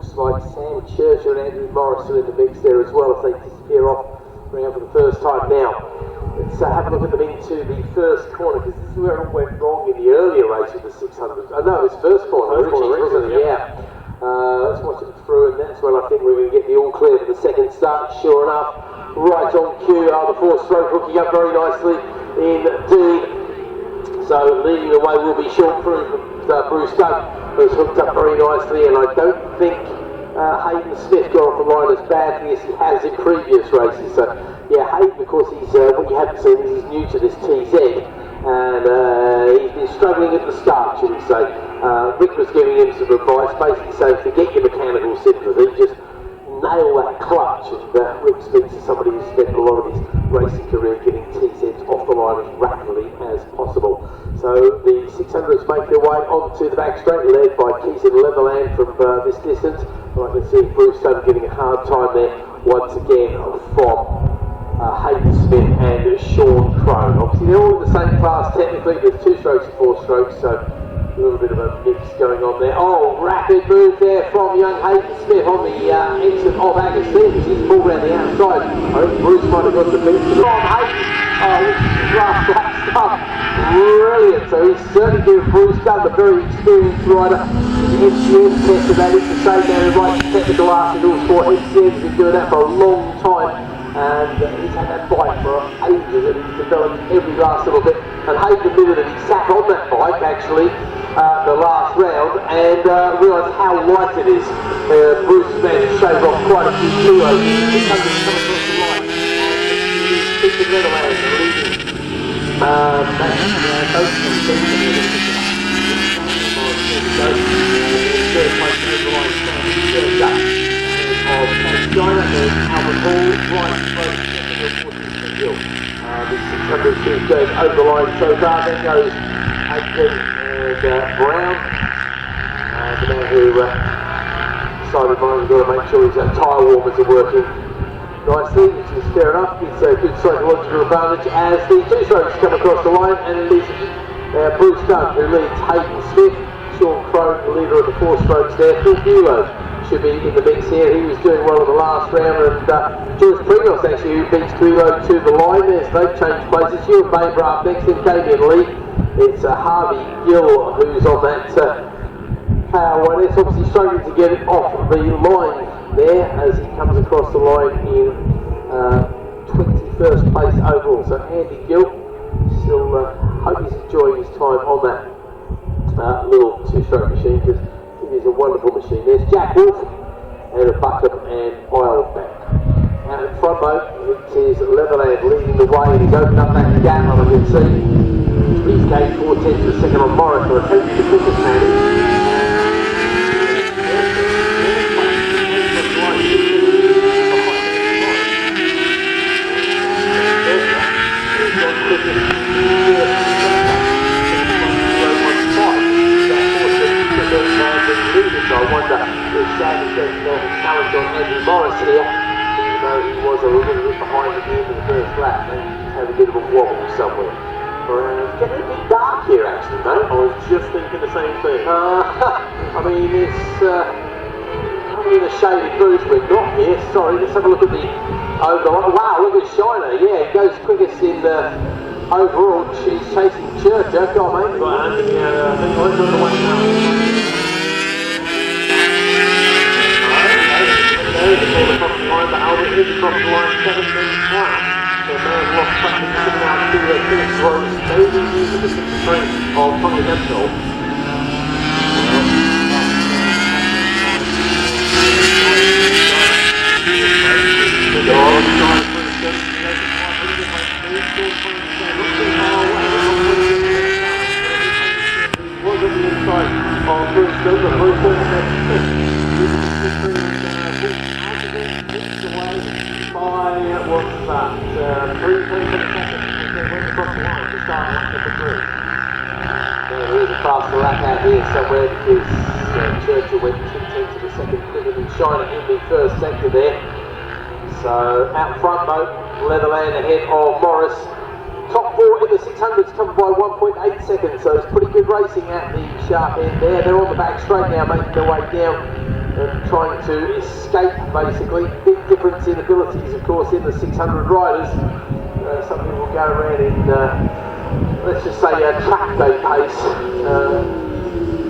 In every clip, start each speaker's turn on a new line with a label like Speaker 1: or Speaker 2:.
Speaker 1: Looks like Sam Churchill and Andrew Morris are in the mix there as well as they disappear off around for the first time now. Let's have a look at them into the first corner, because this is where it went wrong in the earlier race with the 600. Oh no, it was first corner, wasn't it? Yeah. Let's watch it through, and that's when I think we're going to get the all clear for the second start. Sure enough, right on cue, the four-stroke hooking up very nicely indeed. So leading the way will be Sean Crew, Bruce Dunn, who's hooked up very nicely, and I don't think Hayden Smith got off the line as badly as he has in previous races. So yeah, Hayden, because he's what you haven't seen is he's new to this TZ, and he's been struggling at the start, should we say. Rick was giving him some advice, basically saying forget your mechanical sympathy, just nail that clutch. And Rick speaks to somebody who's spent a lot of his racing career getting TZs off the line as rapidly as possible. So the 600s make their way onto the back straight, led by Keys in Leatherland from this distance. And I can see Bruce Dunn getting a hard time there once again from Hayden Smith and Sean Crone. Obviously they're all in the same class technically, there's 2 strokes and 4 strokes, so a little bit of a mix going on there. Oh, rapid move there from young Hayden Smith on the exit of Agostini. He's pulled around the outside. I think Bruce might have got the beat from Hayden. Oh, this is rough stuff. Brilliant. So he's certainly giving Bruce Dunn, the very experienced rider, the MCM test of that is to say now he writes technical articles for MCM. He's been doing that for a long time, and he's had that bike for ages, and he's developed every last little bit. And Hayden admitted that he sat on that bike actually the last round and realised how light it is. Bruce managed to shave off quite a few kilos. He's coming across the line. Keep the red away and leading. The 600 goes over the line so far, then goes Aiken and Brown, the man who decided we've got to make sure his tyre warmers are working nicely, which is fair enough. It's a good psychological advantage as the 2 strokes come across the line, and it is Bruce Dunn who leads Hayden Smith, Sean Crone, the leader of the 4 strokes there. Phil Bulow should be in the mix here. He was doing well in the last round, and George Prinos actually who beats Bulow to the line there, so they've changed places. Hugh Baber up next, then Damien Lee. It's Harvey Gill who's on that power one. It's obviously struggling to get it off the line there as he comes across the line in 21st place overall. So Andy Gill still hope he's enjoying his time on that little 2-stroke machine, because it is a wonderful machine. There's Jack Wolf and a Bucket and Wildback. Out in front though, it is Leatherland leading the way, and he's opened up that gap, and I can see he's gained 4 tenths per second on Morris, so I think the quickest man so I wonder if Sam is going to challenge on Andrew Morris here, even though he was a little bit behind at the end of the first lap. Maybe he just had a bit of a wobble somewhere. It's getting a bit dark here actually, mate. I was just thinking the same thing. I mean, it's in a shaded booth, we're not here. Sorry, let's have a look at the overall. Wow, look at Shiner. Yeah, he goes quickest in the overall. She's chasing Churcher. Go on, mate. Right, Anthony, I think I'm on the way now. Before the cross line, but Albert is across the line 7 minutes now. So may have lost track and coming out to the finish road. Maybe using the 63 of Continental. Was on the inside of Bruce Dunn, but Bruce by what's that? 3 seconds they went across the line to start lap number 3. There is a faster lap out here somewhere because Churchill went 2 tenths of a second quicker than Shiner in the first sector there. So out front though, Leatherland ahead of Morris. Top 4 in the 600s covered by 1.8 seconds, so it's pretty good racing at the sharp end there. They're on the back straight now, making their way down and trying to escape basically. Big difference in abilities, of course, in the 600 riders. Some people will go around in, let's just say, track day pace.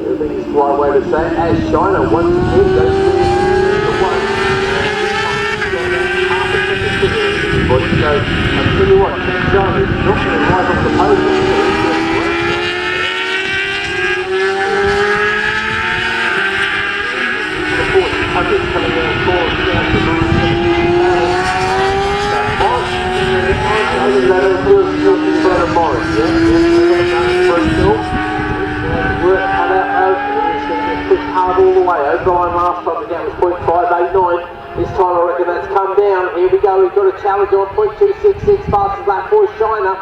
Speaker 1: I think it's the right way to say it. As Shiner once again goes through the one. Half a second to everybody. So I'll tell you what, Ken Shiner is not going to rise off the podium. Hundreds coming around corners down to Morris. I think that includes Morris, work cut out though, it's going to get pushed hard all the way. Over the line last time the gap was 0.589. This time I reckon that's come down. Here we go, we've got a challenge on 0.266, fastest lap for Shiner.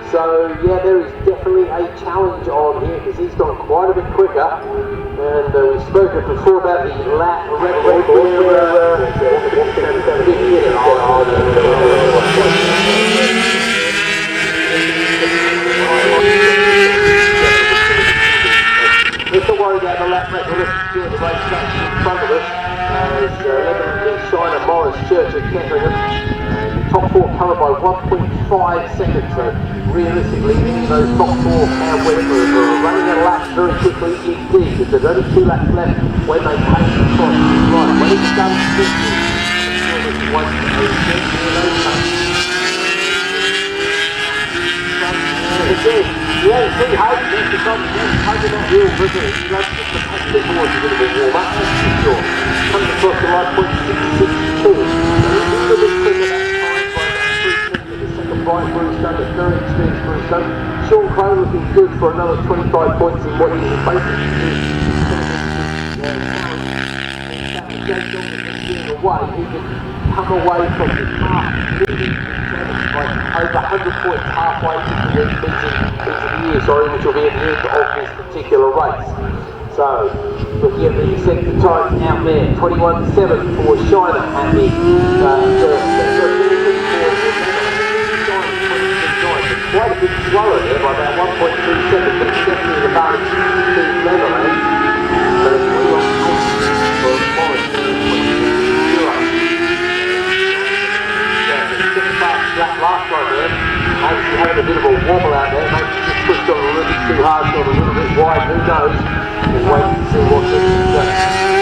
Speaker 1: So yeah, there is definitely a challenge on here because he's gone quite a bit quicker. And we've spoken before about the lap record where let's not worry about the lap record, let's do the race strategy in front of us. As Lebanon, Shiner, Morris, Church and Ketteringham. Top four covered by 1.5 seconds, so realistically those top four now were running a lap very quickly indeed, because there's only 2 laps left when they pace across. Right, when it's done, yeah, see, Hayden, that's the problem, Hayden that real rigor, he loves just to pack the boards a little bit warm up, that's for sure. Comes across the right 0.662, so he's a bit quicker that time by about 3 seconds. The second right Bruce Dunn, the third experienced Bruce Dunn. Sean Crow looking good for another 25 points in what he was basically away, he can come away from the half, moving over 100 points halfway into the year, which will be at the end of this particular race. So, looking at the sector times out there, 21.7 for Shiner at the quite a bit slower there by about 1.3 seconds, but it's definitely an advantage to Leatherland. But it's 21.8 for Morris, 0.0. That last one there, maybe she's having a bit of a wobble out there, maybe she just pushed on a little bit too hard, got a little bit wide, who knows. We'll wait and see what gets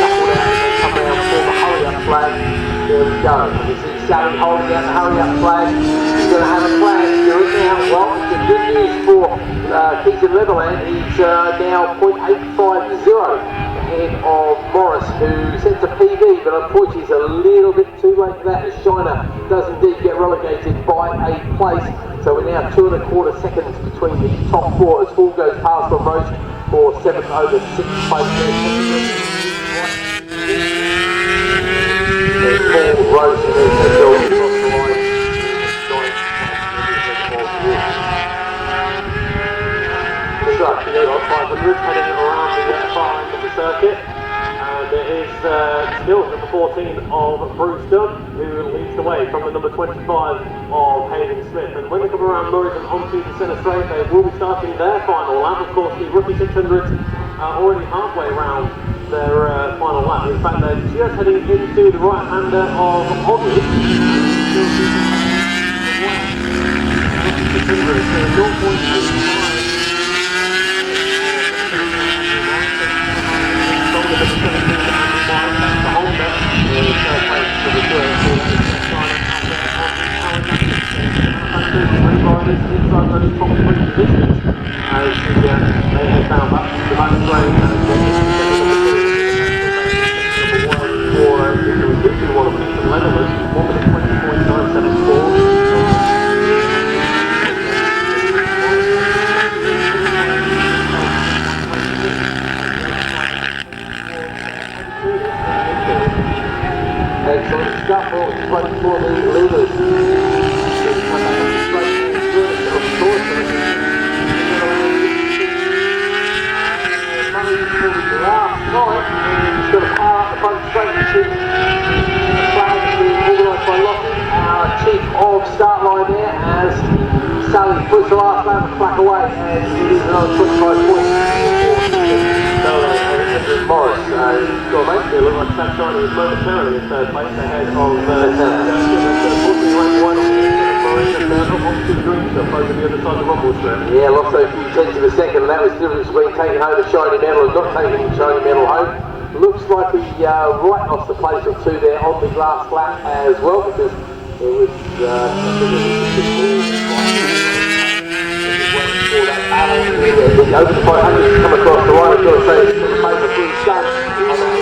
Speaker 1: shuffled out and they come around for the hurry-up flag. There we go. You see Sally holding out the hurry-up flag. He's going to have a flag here and now. Well, it's good news for Keaton Leatherland. He's now 0.850 ahead of Morris, who sets a PB, but unfortunately it's a little bit too late for that. Shiner does indeed get relegated by a place. So we're now 2 1/4 seconds between the top 4 as Full goes past on Roast for 7th over 6th place. There's Paul Roast and there's Mitchell across the line. So, we go on 500, heading around the far end of the circuit. And it is still number 14 of Bruce Dunn, who leads the way from the number 25 of Hayden Smith. And when they come around Murray and onto the centre straight, they will be starting their final lap. Of course, the rookie 600s are already halfway around their final lap. In fact, they're just heading into the right-hander of Oddly. Rookie 600s, 0.85. Excellent stuff, all waiting for the leaders. Last night, he's got a power up the front straight to the flag being organised by Lockie, our chief of start line there, as Sally puts the last lap and flack away, and it is another 25 points for Morris. Go on, mate.
Speaker 2: it looked like Sunshine was momentarily in third place ahead of unfortunately went wide on the inside of Marina Murdoch, obviously doing himself over the other side of the rumble strip.
Speaker 1: Yeah, lost those few tenths of a second, and that was the difference between taking home a shiny medal and not taking a shiny medal home. Looks like he right lost a place or two there on the last lap as well, because it was over the 500 come across the line. I've got to say, it's been a favour for his son on that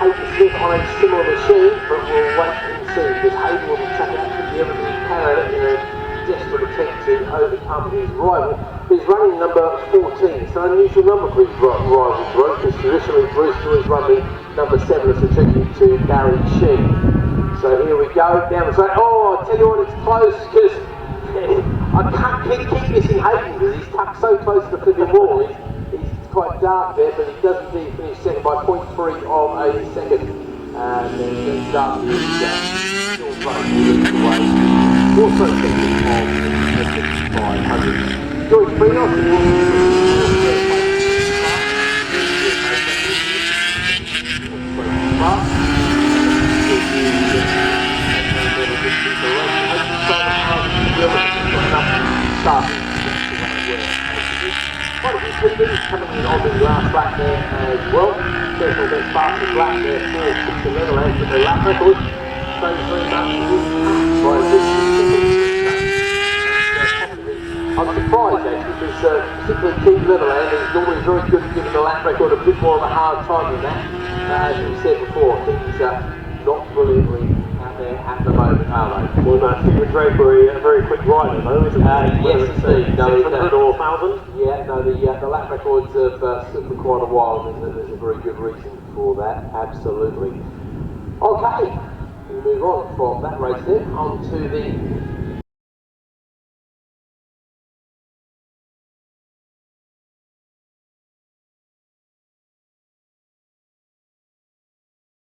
Speaker 1: Hayden Smith on a similar machine, but we'll wait and see, because Hayden will be taking absolutely everything he can at it in a desperate attempt to overcome his rival. He's running number 14. It's an unusual number for his rival, because traditionally Bruce always run the number 7 as a tribute to Gary Sheen. So here we go, down the straight. Oh, I tell you what, it's close, because I can't keep missing Hayden, because he's tucked so close to the flipping wall. He's quite dark there, but he does indeed finish second by 0.3 of a second. And then he ends up with still running away. Also second of the 500. George Freenos coming in on the last lap there as well. Personal best fastest lap there for the level and the lap record. So very much I'm surprised actually, because particularly Keith Leatherland is normally very good at giving the lap record a bit more of a hard time than that. As we said before, things are not brilliantly out there at the moment, are they?
Speaker 2: Well, no, Stephen Draper, a very quick rider though, isn't he?
Speaker 1: Yes, indeed.
Speaker 2: 600 or 1,000?
Speaker 1: Yeah, no, the lap records have stood for quite a while, and there's a very good reason for that, absolutely. Okay, we move on from that race then, on to the